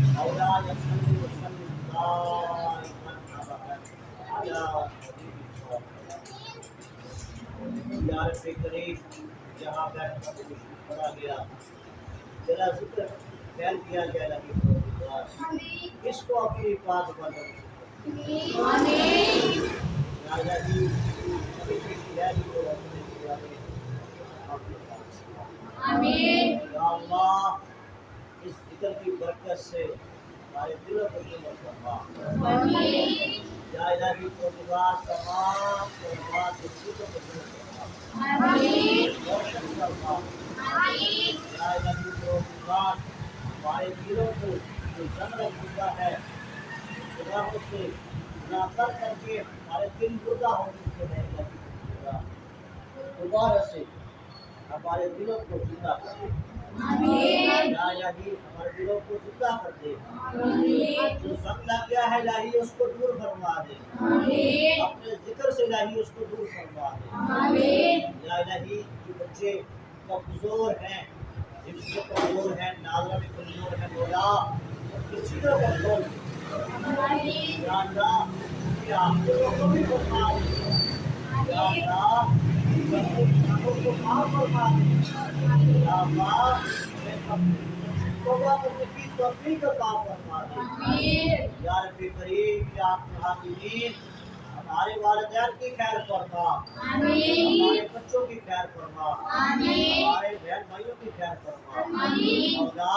مولاي صل وسلم دائما ابدا على حبيبك یا رب کریم جہاں بیٹھ کر پڑھا گیا تیرا ذکر بیان کیا جائے نبی پروردگار اس کو اپنی پاک بدل آمین یا الہی نبی کی خیالی کو اپنے پیارے آمین یا اللہ اس ذکر کی برکت سے ہمارے دلوں کو نور فرما آمین یا الہی پروردگار تمام قربات کی چیزوں کو دور فرما آمین روشن فرما آمین یا الہی پروردگار ہمارے دلوں کو جو جنگ رکھتا ہے گناہوں سے گناہ کر کے ہمارے دل مردہ ہو چکے ہیں دوبارہ سے ہمارے دلوں کو زندہ کر دے آمین یا الہی ہمارے دلوں کو زندہ کر دے آمین جو زنگ لگ گیا ہے الہی اس کو دور فرما دے آمین اپنے ذکر سے الہی اس کو دور فرما دے آمین یا الہی جو بچے کمزور ہیں حفظ میں کمزور ہیں نازہ میں کمزور ہیں مولا کسی کو کنٹرول آمین یا اللہ یا آخروں کو بھی فرما دے یا اللہ گناہوں کو معاف فرما دے یا اللہ توبہ کرنے کی توفیق عطا فرما دے آمین یا رب کریم یا حاکمین ہمارے والدین کی خیر فرما آمین ہمارے بچوں کی خیر فرما آمین ہمارے بہن بھائیوں کی خیر فرما آمین مولا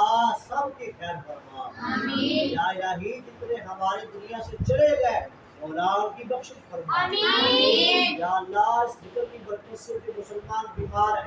سب کی خیر فرما آمین یا الہی جتنے ہماری دنیا سے چلے گئے مولا ان کی بخشش فرما آمین یا اللہ اس ذکر کی برکت سے جو مسلمان بیمار ہیں